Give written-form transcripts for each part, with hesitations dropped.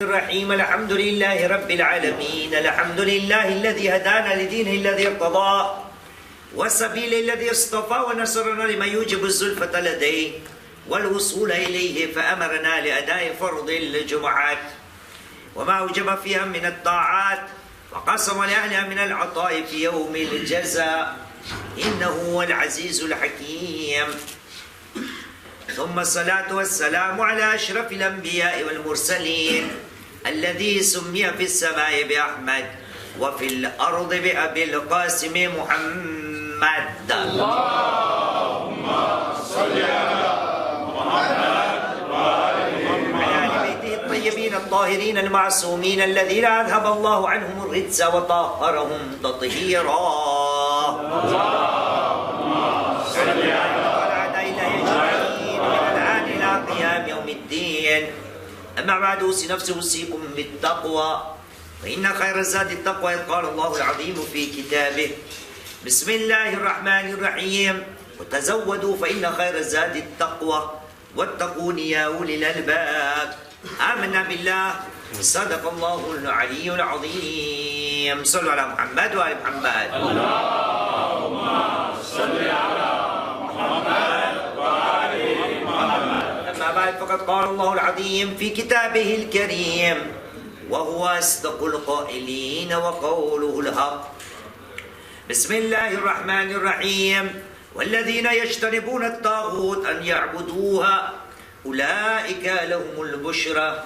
الرحيم الحمد لله رب العالمين الحمد لله الذي هدانا لدينه الذي ارتضى والسبيل الذي اصطفى ونصرنا لما يوجب الزلفة لديه والوصول إليه فأمرنا لأداء فرض الجمعات وما أوجب فيها من الطاعات وقسم لأهلها من العطاء في يوم الجزاء إنه هو العزيز الحكيم. ثم الصلاة والسلام على أشرف الأنبياء والمرسلين الذي سمي في السماء بأحمد وفي الأرض بأبي القاسم محمد. اللهم صل على محمد وعلى آل بيته الطيبين الطاهرين المعصومين الذين أذهب الله عنهم الرجس وطهرهم تطهيرا. اللهم صل على قيام يوم الدين. أما بعد أوصي نفسي أوصيكم بالتقوى فإن خير الزاد التقوى إذ قال الله العظيم في كتابه بسم الله الرحمن الرحيم وتزودوا فإن خير الزاد التقوى واتقون يا أولي الألباب. آمنا بالله صدق الله العلي العظيم. صلوا على محمد وآل محمد. اللهم صل على محمد وآل محمد. أما بعد فقد قال الله العظيم في كتابه الكريم وهو أصدق القائلين وقوله الحق بسم الله الرحمن الرحيم والذين يجتنبون الطاغوت أن يعبدوها أولئك لهم البشرى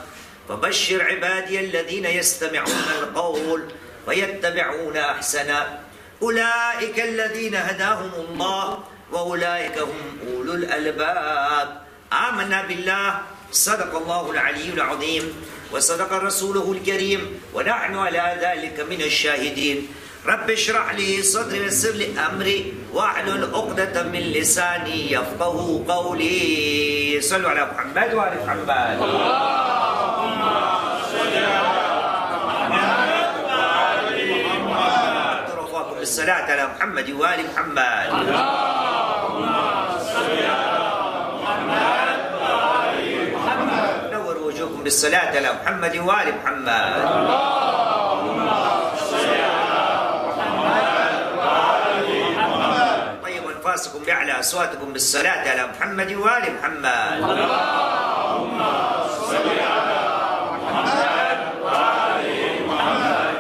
فبشر عبادي الذين يستمعون القول ويتبعون أحسنه أولئك الذين هداهم الله وأولئك هم أولو الألباب. آمنا بالله صدق الله العلي العظيم وصدق رسوله الكريم ونحن على ذلك من الشاهدين. رب اشرح لي صدري ويسر لي أمري واحلل عقدة من لساني يفقه قولي. صلوا على محمد وآل محمد. اللهم صل على محمد وآل محمد. رفاكم بالصلاة على محمد وآل محمد. اللهم صل على محمد وآل محمد. نور وجوهكم بالصلاة على محمد وآل محمد. اللهم صل على محمد وآل محمد. طيب أنفاسكم بأعلى أصواتكم بالصلاة على محمد وآل محمد. اللهم صل على محمد وآل محمد.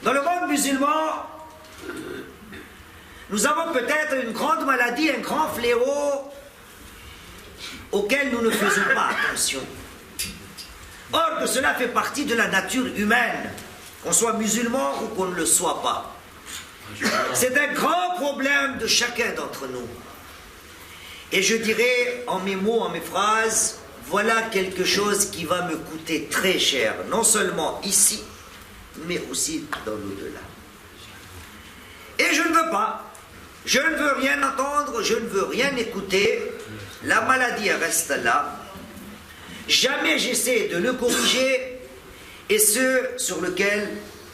Dans le monde musulman, nous avons peut-être une grande maladie, un grand fléau auquel nous ne faisons pas attention. Or que cela fait partie de la nature humaine, qu'on soit musulman ou qu'on ne le soit pas. C'est un grand problème de chacun d'entre nous. Et je dirais en mes mots, en mes phrases, voilà quelque chose qui va me coûter très cher, non seulement ici, mais aussi dans l'au-delà. Et je ne veux pas, je ne veux rien entendre, je ne veux rien écouter, la maladie reste là, jamais j'essaie de le corriger, et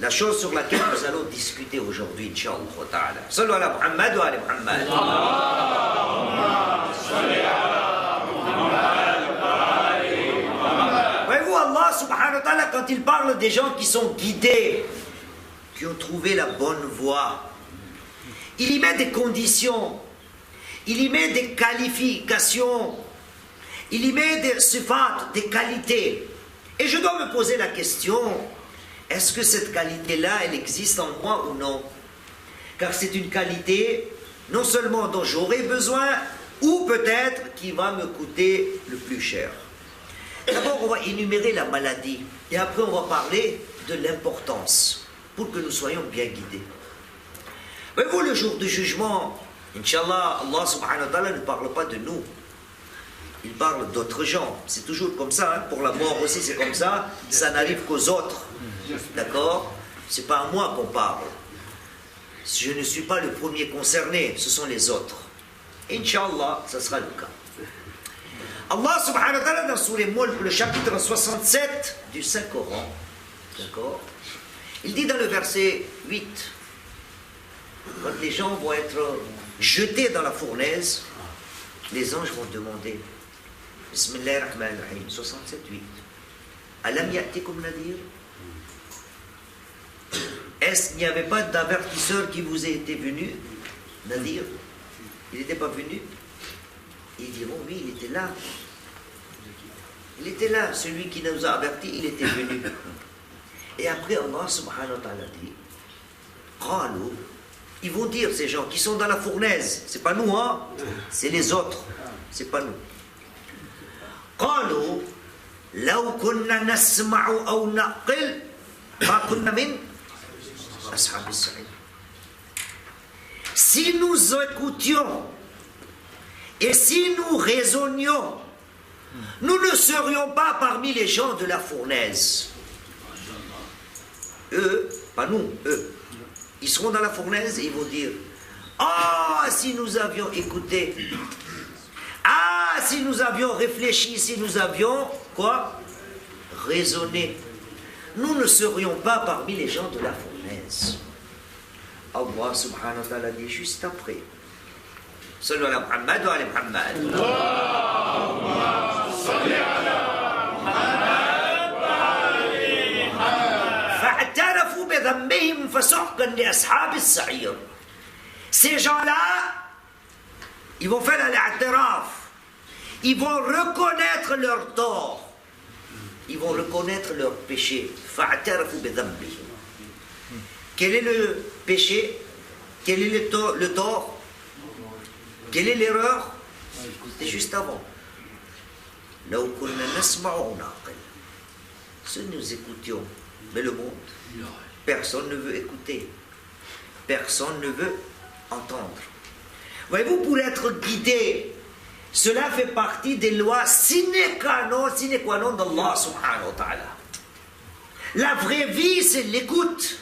la chose sur laquelle nous allons discuter aujourd'hui, Inch'Allah ta'ala. Sallu ala Muhammad wa ala Muhammad. Voyez-vous, Allah subhanahu wa ta'ala, quand il parle des gens qui sont guidés, qui ont trouvé la bonne voie, il y met des conditions, il y met des qualifications, il y met des sifat, des qualités. Et je dois me poser la question, est-ce que cette qualité-là, elle existe en moi ou non? Car c'est une qualité, non seulement dont j'aurai besoin, ou peut-être qui va me coûter le plus cher. D'abord, on va énumérer la maladie, et après on va parler de l'importance, pour que nous soyons bien guidés. Voyez-vous, le jour du jugement, Inch'Allah, Allah subhanahu wa ta'ala ne parle pas de nous. Il parle d'autres gens. C'est toujours comme ça, hein. Pour la mort aussi c'est comme ça. Ça n'arrive qu'aux autres. D'accord? C'est pas à moi qu'on parle. Je ne suis pas le premier concerné, ce sont les autres. Inch'Allah, ça sera le cas. Allah subhanahu wa ta'ala dans Sourate Mulk, le chapitre 67 du Saint-Coran, d'accord? Il dit dans le verset 8, quand les gens vont être jetés dans la fournaise, les anges vont demander Bismillahirrahmanirrahim, 67-8. Alam ya'tikum nadir? Est-ce qu'il n'y avait pas d'avertisseur qui vous était venu? Nadir? Il n'était pas venu? Ils diront, oui, il était là. Il était là, celui qui nous a avertis, il était venu. Et après, Allah subhanahu wa ta'ala dit, Qalu, ils vont dire, ces gens qui sont dans la fournaise, c'est pas nous, hein, c'est les autres, c'est pas nous. Qalu, law kunna nasma'u aw naqil, ma kunna min ashab as-sa'ir. Si nous écoutions et si nous raisonnions, nous ne serions pas parmi les gens de la fournaise. Eux, pas nous, eux. Ils seront dans la fournaise et ils vont dire, ah, si nous avions écouté, ah, si nous avions réfléchi, si nous avions, quoi? Raisonné, nous ne serions pas parmi les gens de la fournaise. Allah subhanahu wa ta'ala dit juste après. Sallu ala Muhammad wa ala Muhammad. Allahumma salli ala Muhammad wa ala Muhammad. Fa'tarafu bi dhanbihim fasuhqan li ashab as-sa'ir. Ces gens-là, ils vont faire al-i'tiraf. Ils vont reconnaître leur tort. Ils vont reconnaître leur péché. Fa'tarafu bi dhanbihim. Quel est le péché? Quel est le tort? Quelle est l'erreur? C'était juste avant. Si nous écoutions, mais le monde, personne ne veut écouter. Personne ne veut entendre. Voyez-vous, pour être guidé, cela fait partie des lois sine qua non d'Allah subhanahu wa ta'ala. La vraie vie, c'est l'écoute.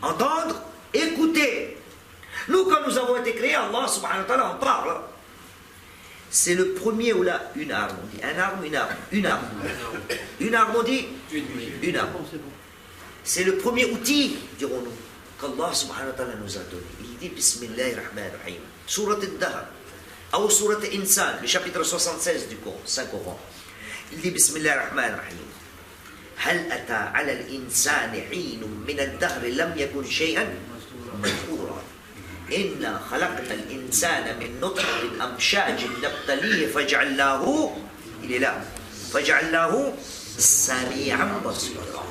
Entendre, écouter. Nous, quand nous avons été créés, Allah subhanahu wa ta'ala en parle. C'est le premier ou là, une arme. On dit un arme, une arme, une arme. Une arme, on dit une arme. C'est le premier outil, dirons-nous, qu'Allah subhanahu wa ta'ala nous a donné. Il dit Bismillahirrahmanirrahim. Surat al-Dahr, ou Surat al-Insan, le chapitre 76 du Saint-Coran. Il dit Bismillahirrahmanirrahim. هل أتى على الإنسان حين من الدهر لم يكن شيئا مذكورا إنا خلقنا الإنسان من نطفة أمشاج نبتليه فجعلناه إلى لا فجعلناه سميعا بصيرا.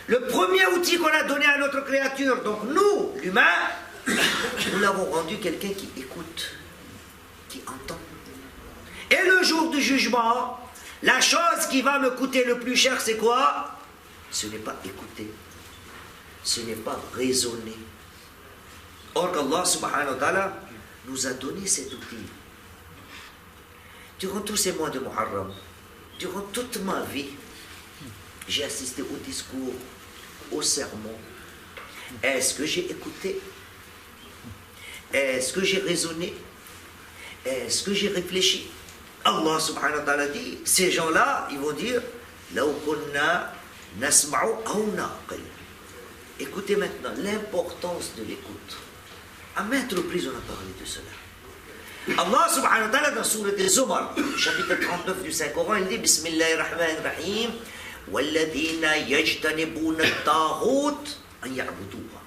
Le premier outil qu'on a donné à notre créature, donc nous, l'humain, nous l'avons rendu quelqu'un qui écoute, qui entend. Et le jour du jugement, la chose qui va me coûter le plus cher, c'est quoi? Ce n'est pas écouter, ce n'est pas raisonner. Or qu'Allah subhanahu wa ta'ala nous a donné cet outil. Durant tous ces mois de Muharram, durant toute ma vie, j'ai assisté au discours, au sermon. Est-ce que j'ai écouté? Est-ce que j'ai raisonné? Est-ce que j'ai réfléchi? Allah subhanahu wa ta'ala dit, ces gens-là, ils vont dire, law kunna nasma'u aw naqil. Écoutez maintenant l'importance de l'écoute. À maintes reprises, on a parlé de cela. Allah subhanahu wa ta'ala, dans Surat al-Zumar, chapitre 39 du Saint-Coran, il dit, Bismillahirrahmanirrahim, walladhina yajtanibuna at-taghut an ya'buduha.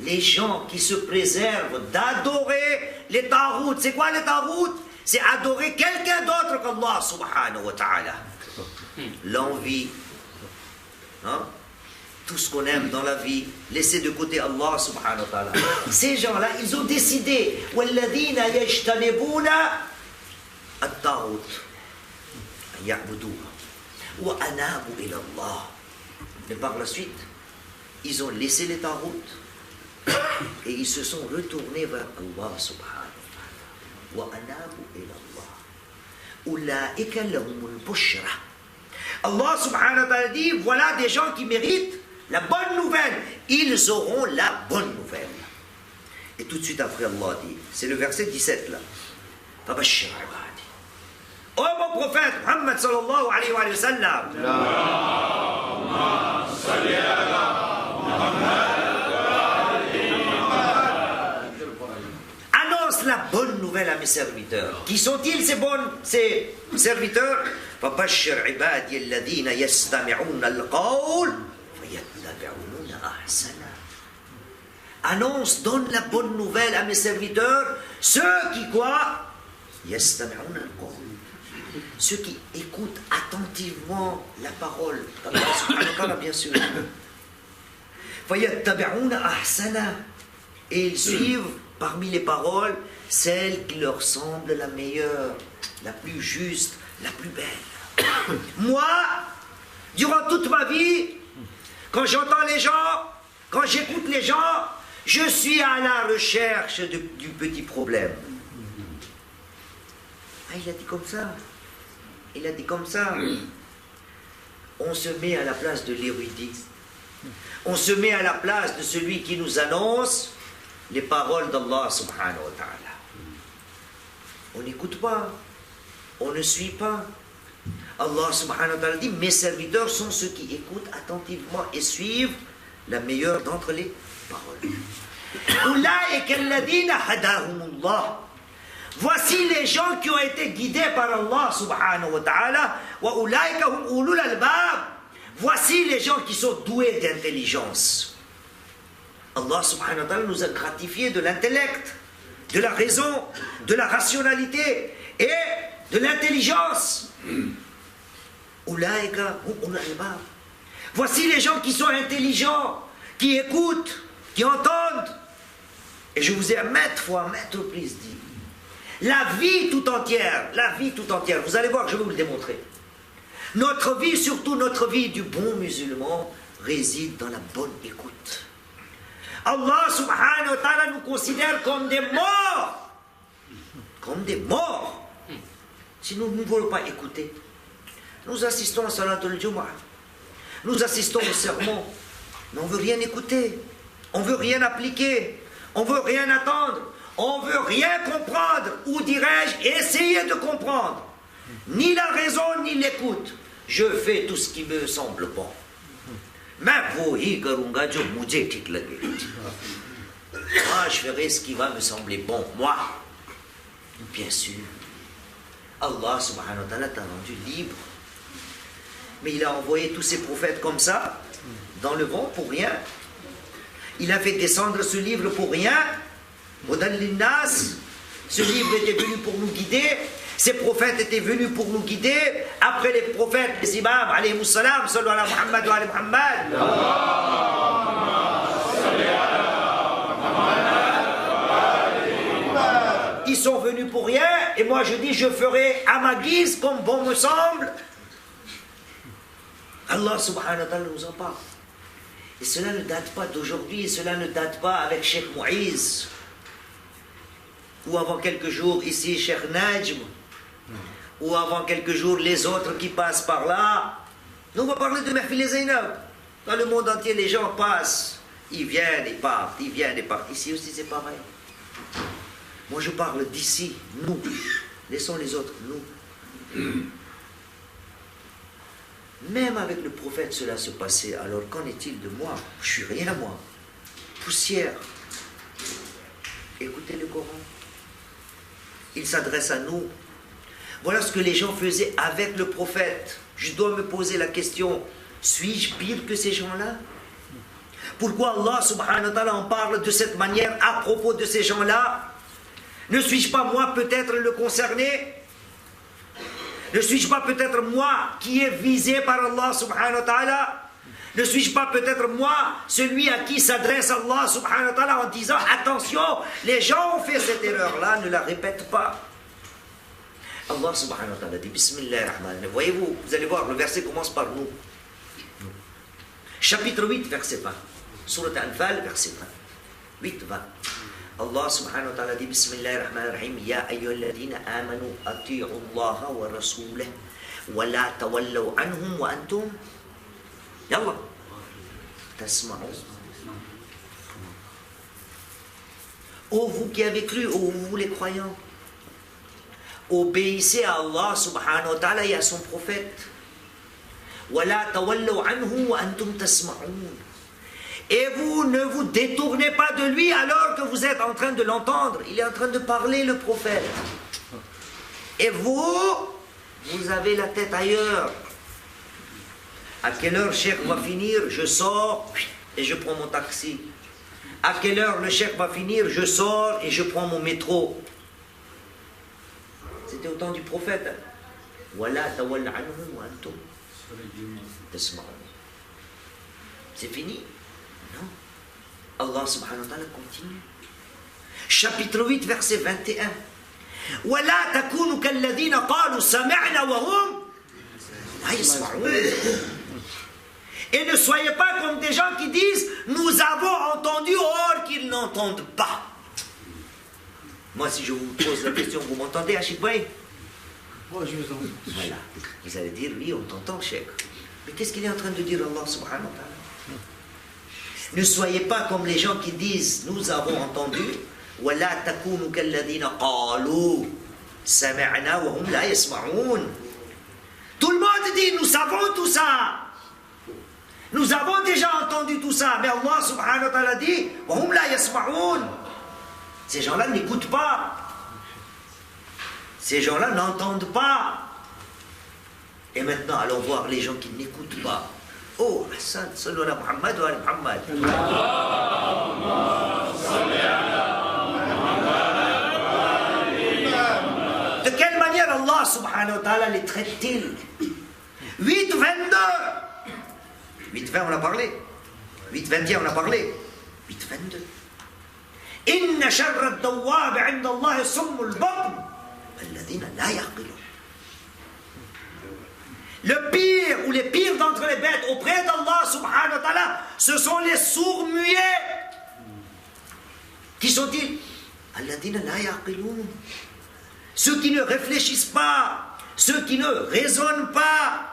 Les gens qui se préservent d'adorer les taghut. C'est quoi les taghut? C'est adorer quelqu'un d'autre qu'Allah subhanahu wa ta'ala. L'envie, hein? Tout ce qu'on aime dans la vie, laisser de côté Allah subhanahu wa ta'ala. Ces gens-là, ils ont décidé وَالَّذِينَ يَجْتَنِبُونَ الطَّاغُوتَ أَن يَعْبُدُوهَا وَأَنَابُوا إِلَى اللَّهِ. Mais par la suite, ils ont laissé les taghut et ils se sont retournés vers Allah subhanahu. وأنابوا إلى الله أولئك لهم البشرى. Allah subhanahu wa ta'ala dit, voilà des gens qui méritent la bonne nouvelle. Ils auront la bonne nouvelle. Et tout de suite après Allah dit, c'est le verset 17 là. فبشر عبادي. Oh mon prophète Muhammad sallallahu alayhi wa sallam. Allahumma salli ala Muhammad. Annonce la bonne nouvelle à mes serviteurs. Qui sont-ils ces serviteurs? فَبَشِّرْ عِبَادِيَ الَّذِينَ يَسْتَمِعُونَ الْقَوْلَ فَيَتَّبِعُونَ أَحْسَنَهُ. Annonce, donne la bonne nouvelle à mes serviteurs, ceux qui quoi? يَسْتَمِعُونَ الْقَوْلَ. Ceux qui écoutent attentivement la parole d'Allah subhanahu wa ta'ala, bien sûr. فَيَتَّبِعُونَ أَحْسَنَهُ. Et ils suivent parmi les paroles celle qui leur semble la meilleure, la plus juste, la plus belle. Moi, durant toute ma vie, quand j'entends les gens, quand j'écoute les gens, je suis à la recherche du petit problème. Ah, il a dit comme ça. Il a dit comme ça. On se met à la place de l'érudit. On se met à la place de celui qui nous annonce les paroles d'Allah subhanahu wa ta'ala. On n'écoute pas. On ne suit pas. Allah subhanahu wa ta'ala dit, mes serviteurs sont ceux qui écoutent attentivement et suivent la meilleure d'entre les paroles. Ulaïka alladhina hadahumullah. Voici les gens qui ont été guidés par Allah subhanahu wa ta'ala. Wa ulaïka hum ulul albab. Voici les gens qui sont doués d'intelligence. Allah subhanahu wa ta'ala nous a gratifié de l'intellect, de la raison, de la rationalité et de l'intelligence. Ulaïka hum ulul albab. Voici les gens qui sont intelligents, qui écoutent, qui entendent. Et je vous ai à maintes reprises dit, la vie tout entière, vous allez voir, je vais vous le démontrer. Notre vie, surtout notre vie du bon musulman, réside dans la bonne écoute. Allah subhanahu wa ta'ala nous considère comme des morts. Comme des morts. Si nous ne voulons pas écouter, nous assistons à Salat al-Jumu'ah. Nous assistons au sermon, mais on ne veut rien écouter, on ne veut rien appliquer, on ne veut rien attendre, on ne veut rien comprendre, ou dirais-je, essayer de comprendre. Ni la raison, ni l'écoute. Je fais tout ce qui me semble bon. Mais vous, moi, je ferai ce qui va me sembler bon, moi. Bien sûr, Allah subhanahu wa ta'ala t'a rendu libre. Mais il a envoyé tous ses prophètes comme ça, dans le vent, pour rien. Il a fait descendre ce livre pour rien. Ce livre était venu pour nous guider. Ces prophètes étaient venus pour nous guider. Après les prophètes, les imams, alayhimus salam, sallu ala Muhammad wa ala Muhammad. Ils sont venus pour rien. Et moi je dis, je ferai à ma guise, comme bon me semble. Allah subhanahu wa ta'ala nous en parle. Et cela ne date pas d'aujourd'hui, cela ne date pas avec Cheikh Mouiz, ou avant quelques jours ici Cheikh Najm, ou avant quelques jours les autres qui passent par là. Nous on va parler de Mahfil Zainab. Dans le monde entier les gens passent, ils viennent et partent, ils viennent et partent. Ici aussi c'est pareil. Moi je parle d'ici, nous. Laissons les autres, nous. Même avec le prophète cela se passait, alors qu'en est-il de moi? Je suis rien moi, poussière. Écoutez le Coran. Il s'adresse à nous. Voilà ce que les gens faisaient avec le prophète. Je dois me poser la question, suis-je pire que ces gens-là? Pourquoi Allah subhanahu wa ta'ala en parle de cette manière à propos de ces gens-là? Ne suis-je pas moi peut-être le concerné? Ne suis-je pas peut-être moi qui est visé par Allah subhanahu wa ta'ala? Ne suis-je pas peut-être moi celui à qui s'adresse Allah subhanahu wa ta'ala en disant attention, les gens ont fait cette erreur-là, ne la répète pas. Allah subhanahu wa ta'ala dit Bismillah ar-Rahman. Voyez-vous, vous allez voir, le verset commence par nous. Chapitre 8, verset 20. Surat Al-Anfal, verset 20. 8, 20. Allah subhanahu wa ta'ala dit Bismillah ar-Rahman ar-Rahim. Ya ayyuhalladhina amanu ati'u Allah wa rasulahu wa la tawallaw anhum wa antum Yallah tasma'un. Ô vous qui avez cru, ô vous les croyants, obéissez à Allah subhanahu wa ta'ala et à son prophète. Wa la tawallaw anhum wa antum tasma'un. Et vous ne vous détournez pas de lui alors que vous êtes en train de l'entendre. Il est en train de parler, le prophète. Et vous avez la tête ailleurs. À quelle heure le cheikh va finir? Je sors et je prends mon taxi. À quelle heure le cheikh va finir? Je sors et je prends mon métro. C'était au temps du prophète. Voilà, c'est fini? Non. Allah subhanahu wa ta'ala continue. Chapitre 8, verset 21. وَلَا تَكُونُوا كَالَّذِينَ قَالُوا سَمِعْنَا وَهُمْ لَا يَسْمَعُونَ. Et ne soyez pas comme des gens qui disent nous avons entendu or qu'ils n'entendent pas. Moi, si je vous pose la question, vous m'entendez, Achik Bey? Moi, je vous entends. Voilà. Vous allez dire oui, on t'entend, Cheikh. Mais qu'est-ce qu'il est en train de dire Allah subhanahu wa ta'ala? Ne soyez pas comme les gens qui disent nous avons entendu. وَلَا تَكُونُوا كَالَّذِينَ قَالُوا سَمِعْنَا وَهُمْ لَا يَسْمَعُونَ. Tout le monde dit nous savons tout ça. Nous avons déjà entendu tout ça. Mais Allah subhanahu wa ta'ala dit وَهُمْ لَا يَسْمَعُونَ. Ces gens-là n'écoutent pas. Ces gens-là n'entendent pas. Et maintenant, allons voir les gens qui n'écoutent pas. Oh, Hassan, sallu ala Muhammad wa ala Muhammad. De quelle manière Allah subhanahu wa ta'ala les traite-t-il? 8, 22. 8, 20, on a parlé. 8, 21, on a parlé. 8, 22. إن شر الدواب عند الله صم البكم الذين لا يعقلون. Le pire ou les pires d'entre les bêtes auprès d'Allah subhanahu wa ta'ala, ce sont les sourds muets. Qui sont-ils? الذين لا يعقلون. Ceux qui ne réfléchissent pas, ceux qui ne raisonnent pas.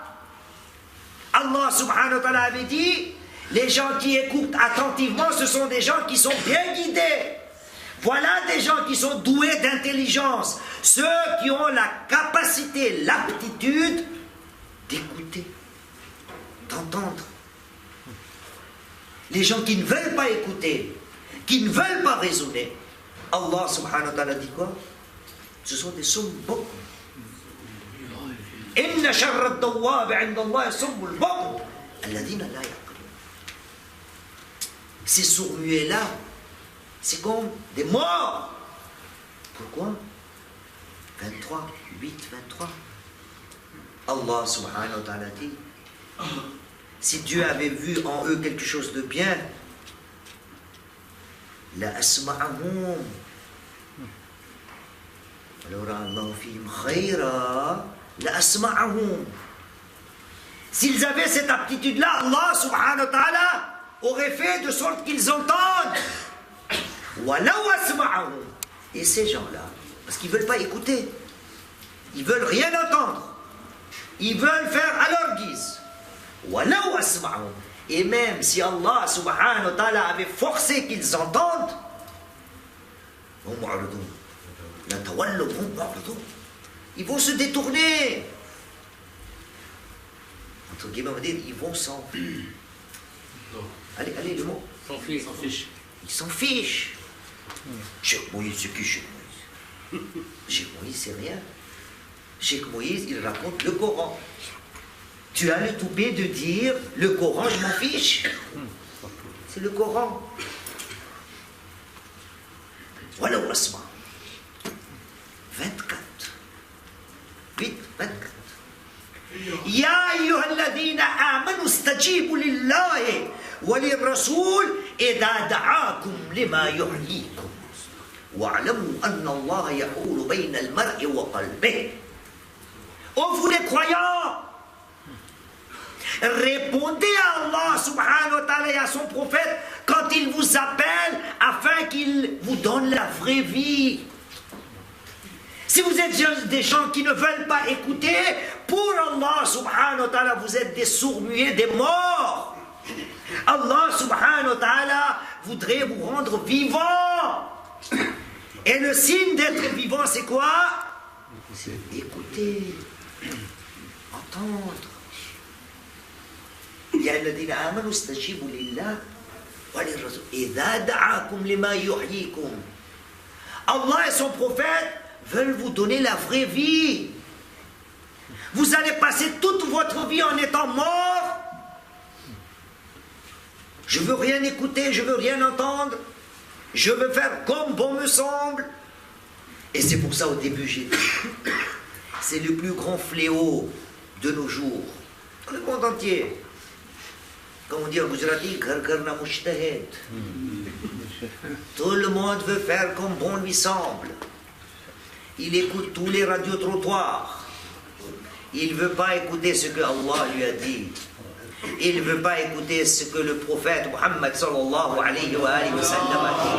Allah subhanahu wa ta'ala avait dit, les gens qui écoutent attentivement, ce sont des gens qui sont bien guidés. Voilà des gens qui sont doués d'intelligence, ceux qui ont la capacité, l'aptitude d'écouter, d'entendre. Les gens qui ne veulent pas écouter, qui ne veulent pas raisonner, Allah subhanahu wa ta'ala dit quoi? Ce sont des sumbuk. Inna sharra ad-dawwab 'inda Allah sumbul bukm alladhina la ya'qilun. Ces sourds-muets-là, c'est comme des morts. Pourquoi? 23, 8, 23. Allah subhanahu wa ta'ala dit, si Dieu avait vu en eux quelque chose de bien, la asma'ahum. Alors Allah fihim khayra, la asma'ahum. S'ils avaient cette aptitude-là, Allah subhanahu wa ta'ala aurait fait de sorte qu'ils entendent. Et ces gens-là, parce qu'ils ne veulent pas écouter, ils ne veulent rien entendre, ils veulent faire à leur guise. Et même si Allah subhanahu wa ta'ala avait forcé qu'ils entendent, ils vont se détourner. Entre guillemets, on va dire, ils vont s'en... Allez, le mot. Ils s'en fichent. Ils s'en fichent. Cheikh Moïse, c'est qui Cheikh Moïse? Cheikh Moïse, c'est rien. Cheikh Moïse, il raconte le Coran. Tu as le toupet de dire le Coran, je m'en fiche. C'est le Coran. Voilà où asma. 24. 8, 24. يا أيها الذين آمنوا استجيبوا لله وللرسول إذا دعاكم لما يحييكم واعلموا أن الله يحول بين المرء وقلبه. Ô vous les croyants, répondez à Allah subhanahu wa ta'ala et à son prophète quand il vous appelle afin qu'il vous donne la vraie vie. Si vous êtes des gens qui ne veulent pas écouter, pour Allah subhanahu wa ta'ala, vous êtes des sourds-muets, des morts. Allah subhanahu wa ta'ala voudrait vous rendre vivants. Et le signe d'être vivant, c'est quoi? C'est écouter, entendre. Ya alladhina amanu istajibu lillah Allah et son prophète veulent vous donner la vraie vie. Vous allez passer toute votre vie en étant mort. Je veux rien écouter, je veux rien entendre. Je veux faire comme bon me semble. Et c'est pour ça au début j'ai dit, c'est le plus grand fléau de nos jours. Dans le monde entier. Comme on dit en Gujarati, Ghar Ghar Na Mushtahid. Tout le monde veut faire comme bon lui semble. Il écoute tous les radios-trottoirs. Il ne veut pas écouter ce que Allah lui a dit. Il ne veut pas écouter ce que le prophète Muhammad sallallahu alayhi wa sallam a dit.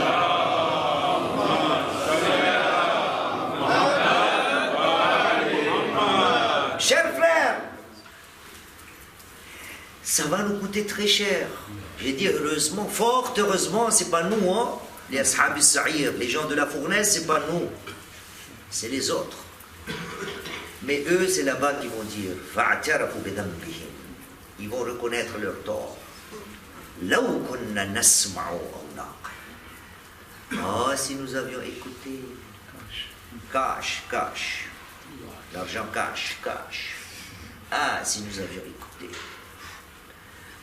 Chers frères, ça va nous coûter très cher. J'ai dit heureusement, fort heureusement, c'est pas nous, hein, les ashab al-sa'ir, les gens de la fournaise, c'est pas nous, c'est les autres. Mais eux, c'est là-bas qu'ils vont dire, fa'atarafu bidambihim. Ils vont reconnaître leur tort. Law kunna nasma'u aw naqil. Oh, si nous avions écouté, cash. L'argent cash. Ah, si nous avions écouté.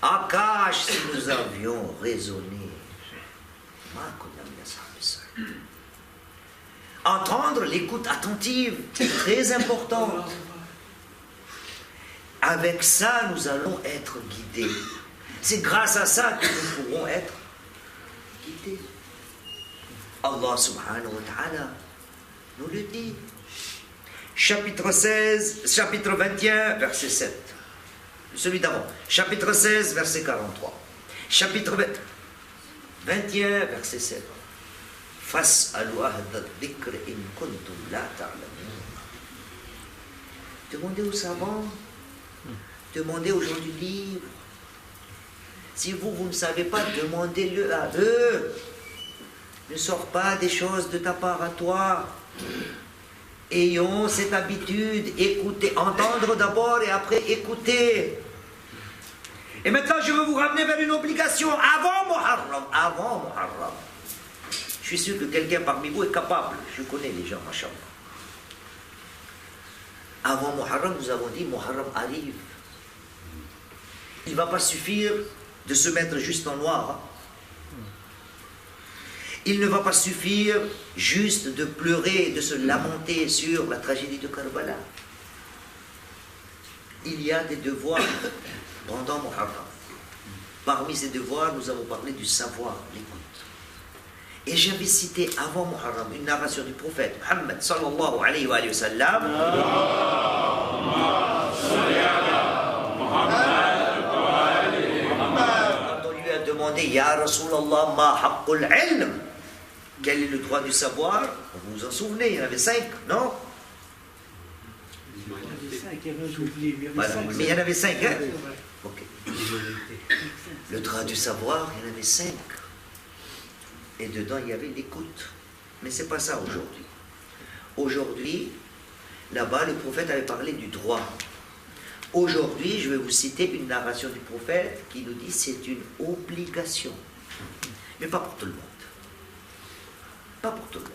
Ah, cash, si nous avions raisonné. Entendre l'écoute attentive, c'est très important. Avec ça, nous allons être guidés. C'est grâce à ça que nous pourrons être guidés. Allah subhanahu wa ta'ala nous le dit. Chapitre 21, verset 7. Celui d'avant. Chapitre 16, verset 43. Chapitre 21, verset 7. Fas'alu ahda dhikr in kuntum la ta'lamun. Demandez aux savants. Demandez aux gens du livre. Si vous ne savez pas, demandez-le à eux. Ne sors pas des choses de ta part à toi. Ayons cette habitude, écouter, entendre d'abord et après écouter. Et maintenant, je veux vous ramener vers une obligation avant Muharram. Je suis sûr que quelqu'un parmi vous est capable. Je connais les gens, machallah. Avant Muharram, nous avons dit, Muharram arrive. Il ne va pas suffire de se mettre juste en noir. Il ne va pas suffire juste de pleurer, de se lamenter sur la tragédie de Karbala. Il y a des devoirs pendant Muharram. Parmi ces devoirs, nous avons parlé du savoir, l'écoute. Et j'avais cité avant Muharram une narration du prophète Muhammad sallallahu alayhi wa sallam. Quand on lui a demandé Ya Rasulallah ma haqqul ilm, quel est le droit du savoir? Vous vous en souvenez, il y en avait 5, non? Voilà. Mais il y en avait 5, hein? Ok. Le droit du savoir, il y en avait 5. Et dedans, il y avait l'écoute. Mais ce n'est pas ça aujourd'hui. Aujourd'hui, là-bas, le prophète avait parlé du droit. Aujourd'hui, je vais vous citer une narration du prophète qui nous dit que c'est une obligation. Mais pas pour tout le monde. Pas pour tout le monde.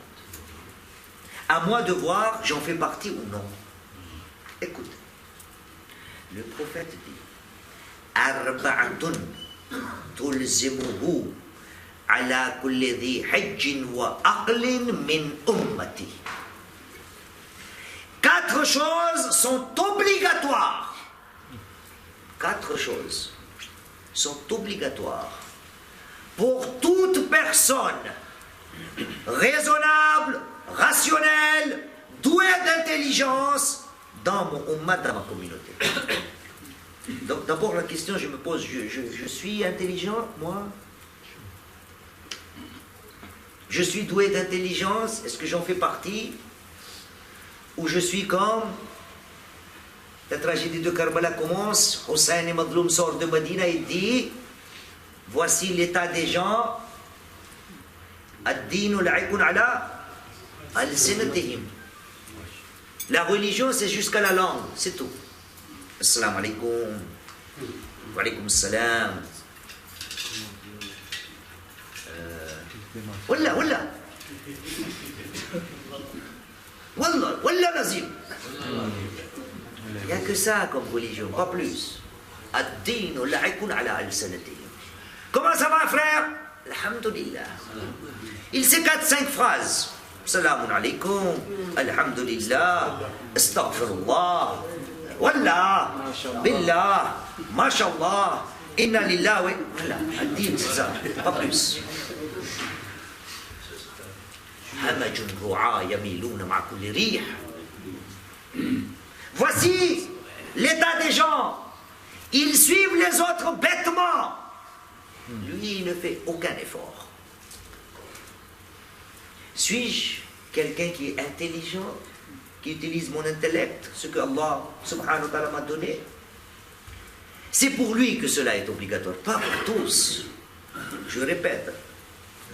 À moi de voir, j'en fais partie ou non. Écoutez. Le prophète dit Arba'atun tulzimuhu ala kulli dhi hajjin wa aqlin min ummati. 4 choses sont obligatoires. 4 choses sont obligatoires pour toute personne raisonnable, rationnelle, douée d'intelligence dans mon umma, dans ma communauté. Donc d'abord la question je me pose, je suis intelligent, moi? Je suis doué d'intelligence, est-ce que j'en fais partie? Ou je suis comme la tragédie de Karbala commence, Hussein et Madloum sort de Medina et dit voici l'état des gens, ad-dinu la'ikun ala al-sinatihim. La religion c'est jusqu'à la langue, c'est tout. Assalamu alaikum, wa alaikum salam. Wallah, wallah. Wallah, wallah lazim. Il n'y a que ça comme religion, pas plus. Ad-din la'ikun ala al-sanatihim. Comment ça va, frère? Alhamdulillah. Il sait 4-5 phrases. Salamun alaykum, alhamdulillah, astaghfirullah, wallah, billah, mashallah, inna lillah, oui. Voilà, ad-din, c'est ça, pas plus. Hamajun ru'a yamiluna ma'a kulli rih. Voici l'état des gens. Ils suivent les autres bêtement. Lui, il ne fait aucun effort. Suis-je quelqu'un qui est intelligent, qui utilise mon intellect, ce que Allah subhanahu wa ta'ala m'a donné? C'est pour lui que cela est obligatoire, pas pour tous. Je répète,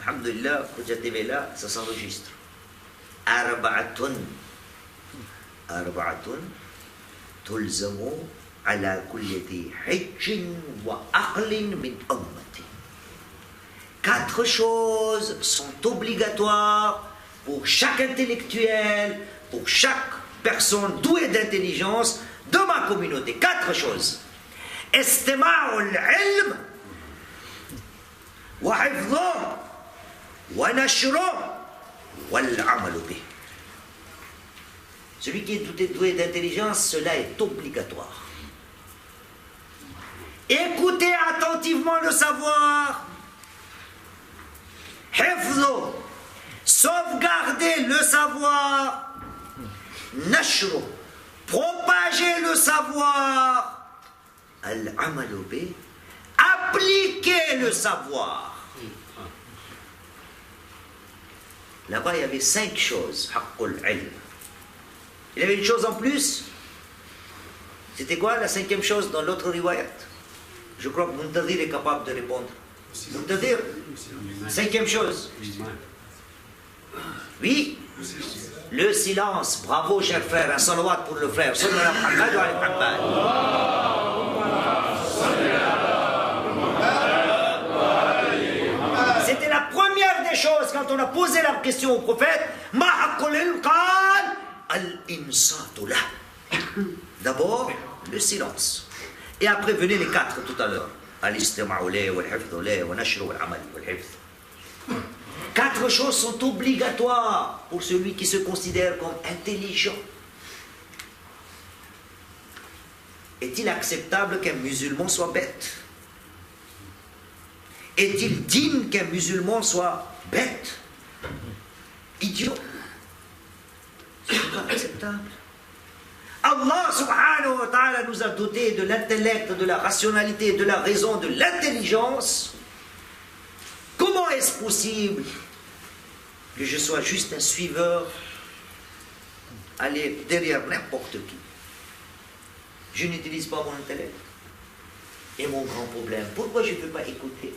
alhamdulillah, Khouja TV là, ça s'enregistre. Arba'atun tulzamu ala kulli dhi hijjin wa aqlin min ummati. 4 choses sont obligatoires pour chaque intellectuel, pour chaque personne douée d'intelligence de ma communauté. 4 choses. Istima'ul ilm wa hifdhuh wa nashruh wal amalu bih. Celui qui est doué d'intelligence, cela est obligatoire. Écoutez attentivement le savoir. Hifdhuh, sauvegarder le savoir. Nashruh, propager le savoir. Al-amalu bih, appliquer le savoir. Là-bas, il y avait 5 choses. Haqqul ilm. Il y avait une chose en plus. C'était quoi la 5e chose dans l'autre riwayat? Je crois que Muntadir est capable de répondre. Muntadir, 5e chose. Oui, le silence. Bravo, cher frère. Un salawat pour le frère. Sallallahu alayhi wa sallam. C'était la première des choses quand on a posé la question au prophète. Ma haqqul ilm qal al-insatu lah. D'abord, le silence. Et après, venez les 4 tout à l'heure. Al-istima'u lahu wal hifdhu lahu wa nashru wal amal wal hifdh. 4 choses sont obligatoires pour celui qui se considère comme intelligent. Est-il acceptable qu'un musulman soit bête? Est-il digne qu'un musulman soit bête? Idiot? C'est pas acceptable. Allah subhanahu wa ta'ala nous a dotés de l'intellect, de la rationalité, de la raison, de l'intelligence. Comment est-ce possible que je sois juste un suiveur, aller derrière n'importe qui? Je n'utilise pas mon intellect. Et mon grand problème, pourquoi je ne peux pas écouter?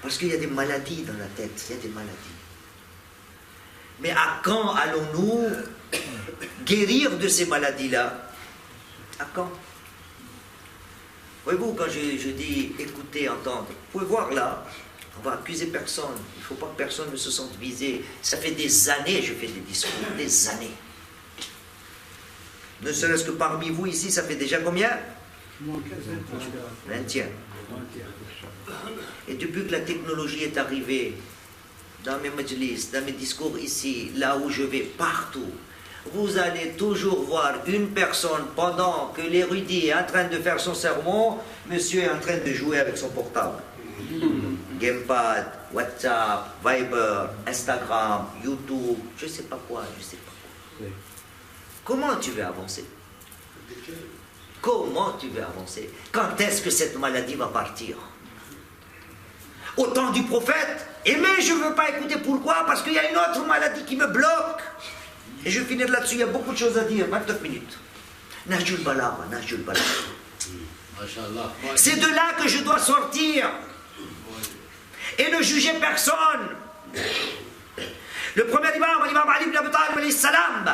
Parce qu'il y a des maladies dans la tête, il y a des maladies. Mais à quand allons-nous guérir de ces maladies-là? À quand? Voyez-vous, quand je dis écouter, entendre, vous pouvez voir là, on va accuser personne. Il ne faut pas que personne ne se sente visé. Ça fait des années que je fais des discours, des années. Ne serait-ce que parmi vous ici, ça fait déjà combien? 20. Et depuis que la technologie est arrivée, dans mes majlis, dans mes discours ici, là où je vais, partout, vous allez toujours voir une personne pendant que l'érudit est en train de faire son sermon, monsieur est en train de jouer avec son portable. Gamepad, WhatsApp, Viber, Instagram, YouTube, je ne sais pas quoi, je ne sais pas quoi. Comment tu veux avancer? Comment tu veux avancer? Quand est-ce que cette maladie va partir? Au temps du prophète, mais je ne veux pas écouter. Pourquoi? Parce qu'il y a une autre maladie qui me bloque. Et je vais finir là-dessus, il y a beaucoup de choses à dire, 29 minutes. Nahjul Balagha, Nahjul Balagha. C'est de là que je dois sortir. Et ne juger personne. Le premier imam, l'imam Ali ibn Abi Talib alayhi salam.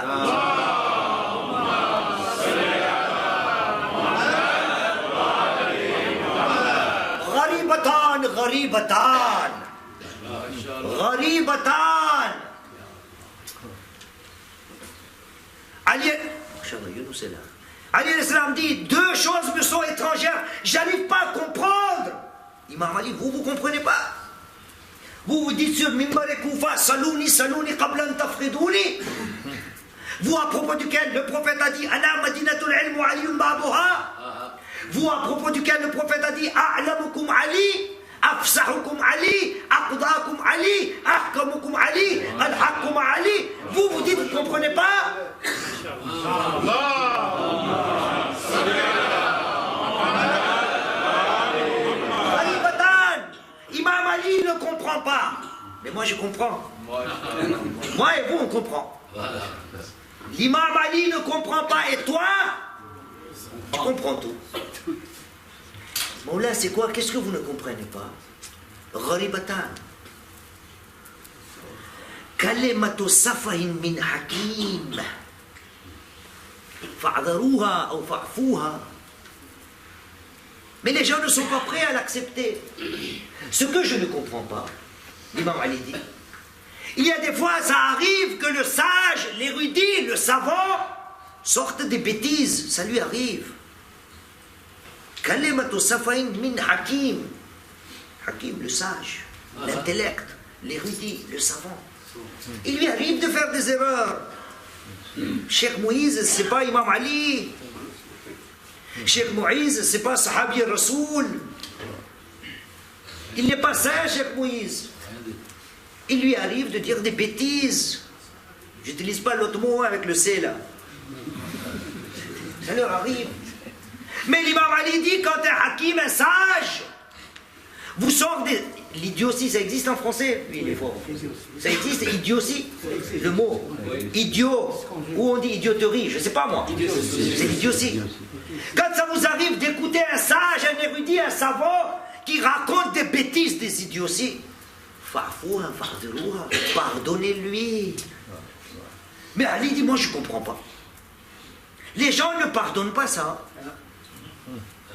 غريبتان غريبتان. Ali al-Islam dit, deux choses me sont étrangères, j'arrive pas à comprendre. Imam Ali, vous comprenez pas. Vous dites sur Mimbar et Koufa, Salouni, Salouni, Qablan Tafridouni. Vous à propos duquel le prophète a dit, Ana Madinatul Ilm wa Aliyun Babuha. Vous à propos duquel le prophète a dit, A'lamukum Ali, Afsahukum Ali, Aqdakum Ali, Ahkamukum Ali, Al-Hakkum Ali. Vous dites, vous comprenez pas. Imam Ali ne comprend pas. Mais moi je comprends. Moi et vous on comprend. L'imam Ali ne comprend pas et toi, tu comprends tout. Moula, c'est quoi? Qu'est-ce que vous ne comprenez pas? Gharibatan. Kalimatu safahin min hakim. Fa'adaruha ou fa'fouha. Mais les gens ne sont pas prêts à l'accepter. Ce que je ne comprends pas, l'imam Ali dit, il y a des fois, ça arrive que le sage, l'érudit, le savant, sortent des bêtises. Ça lui arrive. Kalimatu safain min hakim. Hakim, le sage, l'intellect, l'érudit, le savant. Il lui arrive de faire des erreurs. Cheikh Moïse, c'est pas Imam Ali. Cheikh Moïse, c'est pas Sahabi Rasoul. Il n'est pas saint, Cheikh Moïse. Il lui arrive de dire des bêtises. J'utilise pas l'autre mot avec le C là. Ça leur arrive. Mais l'imam Ali dit, quand un hakim, un sage, vous sortez. L'idiotie, ça existe en français? Oui, il est fort. Ça existe, idiotie? Le mot. Idiot. Ou on dit idioterie, je sais pas moi. C'est l'idiotie. Quand ça vous arrive d'écouter un sage, un érudit, un savant qui raconte des bêtises, des idioties, pardonnez-lui. Mais Ali dit, moi je ne comprends pas. Les gens ne pardonnent pas ça.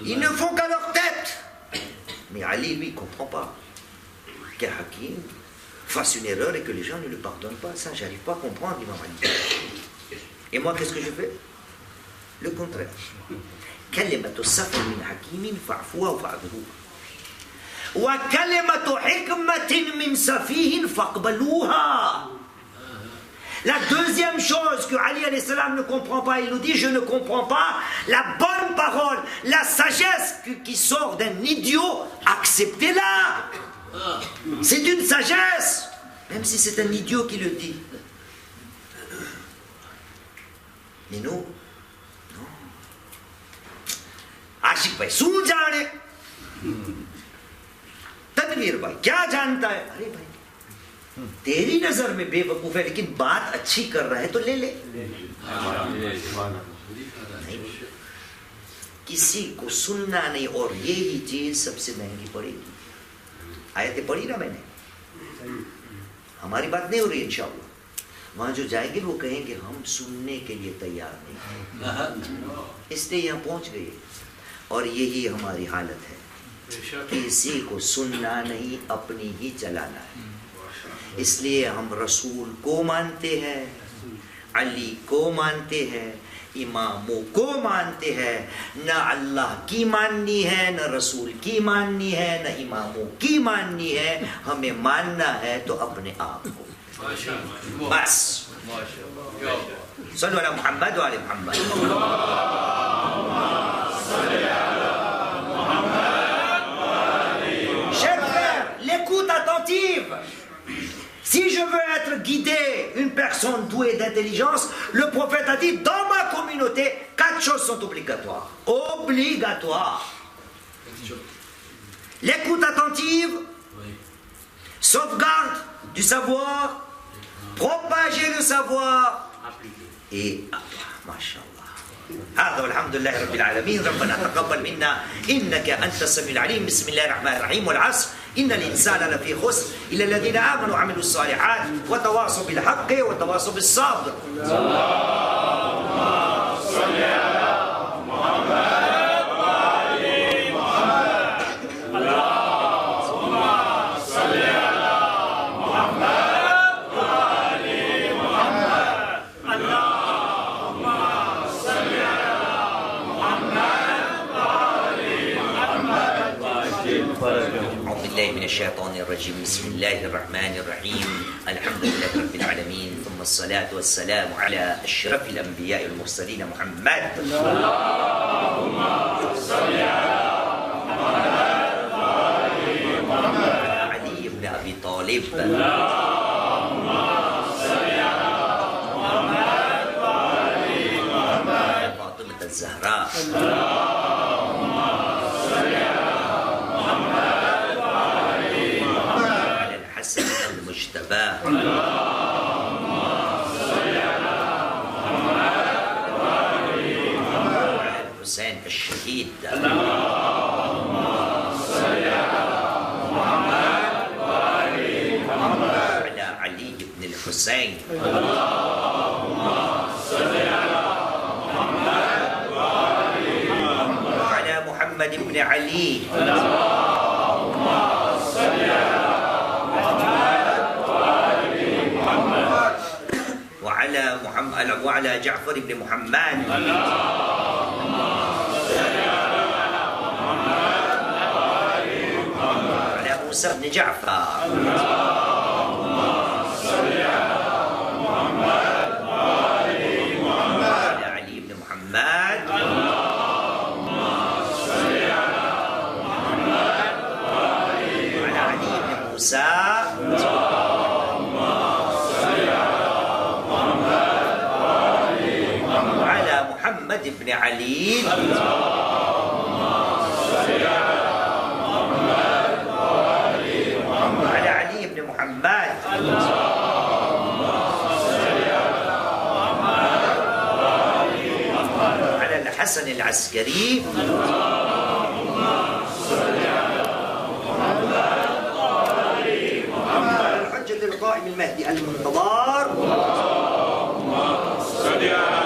Ils ne font qu'à leur tête. Mais Ali, lui, ne comprend pas. Qu'un hakim fasse une erreur et que les gens ne le pardonnent pas. Ça, j'arrive pas à comprendre, Imam Ali. Et moi, qu'est-ce que je fais? Le contraire. Kalimatu safar min hakimin fa'fuha fa'adruha. Wa kalimatu hikmatin min safihin faqbaluha. La deuxième chose que Ali alayhi salam ne comprend pas, il nous dit, je ne comprends pas la bonne parole, la sagesse qui sort d'un idiot, acceptez-la. C'est une sagesse, même si c'est un idiot qui le dit. Mais nous, non. आशिक भाई सुन जाने तनवीर भाई क्या जानता है? अरे भाई तेरी नजर में बेवकूफ है लेकिन बात अच्छी कर रहा है तो ले ले। किसी को सुनना नहीं और यही चीज सबसे महंगी पड़ेगी। आयतें पढ़ी ना मैंने, हमारी बात नहीं हो रही इंशाअल्लाह। वहां जो जाएंगे वो कहेंगे हम सुनने के लिए तैयार नहीं, इसलिए यहाँ पहुंच गए। और यही हमारी हालत है, किसी को सुनना नहीं, अपनी ही चलाना है। इसलिए हम रसूल को मानते हैं, अली को मानते हैं, इमामों को मानते हैं। न अल्लाह की माननी है, न रसूल की माननी है, न इमामों की माननी है। हमें मानना है तो अपने आप को बस। सल्लु अला मुहम्मद व आले Muhammad. Chers frères, l'écoute attentive. Si je veux être guidé, une personne douée d'intelligence, le prophète a dit, dans ma communauté, 4 choses sont obligatoires. Obligatoires. L'écoute attentive, sauvegarde du savoir, propager le savoir et MashaAllah. هذا والحمد لله رب العالمين. ربنا تقبل منا إنك أنت السميع العليم. بسم الله الرحمن الرحيم. والعصر إن الإنسان لفي خسر إلا الذين آمنوا وعملوا الصالحات وتواصوا بالحق وتواصوا بالصبر. اللهم صل على محمد أعوذ بالله من الشيطان الرجيم. بسم الله الرحمن الرحيم. الحمد لله رب العالمين، ثم الصلاة والسلام على أشرف الأنبياء والمرسلين محمد. اللهم صل على محمد علي بن أبي طالب. اللهم صل على محمد وآل محمد. فاطمة الزهراء. اللهم صل على محمد وآل محمد. على الحسن المجتبى. اللهم صل على محمد وآل محمد. على الحسين الشهيد. اللهم صل على محمد وآل محمد. على علي بن الحسين. اللهم صل على محمد وآل محمد. على محمد بن علي. اللهم صل على محمد وآل محمد. وعلى جعفر بن محمد. اللهم صل على محمد وآل محمد. على موسى بن جعفر. اللهم صل على محمد وآل محمد. على علي بن محمد. اللهم صل على محمد وآل على علي بن موسى. اللهم صل على محمد وآل محمد. على محمد بن علي. اللهم صل على محمد وآل محمد. على علي بن محمد. اللهم صل على محمد وآل محمد. على الحسن العسكري. اللهم صل على محمد وآل محمد. الحجة القائم المهدي المنتظر. اللهم صل على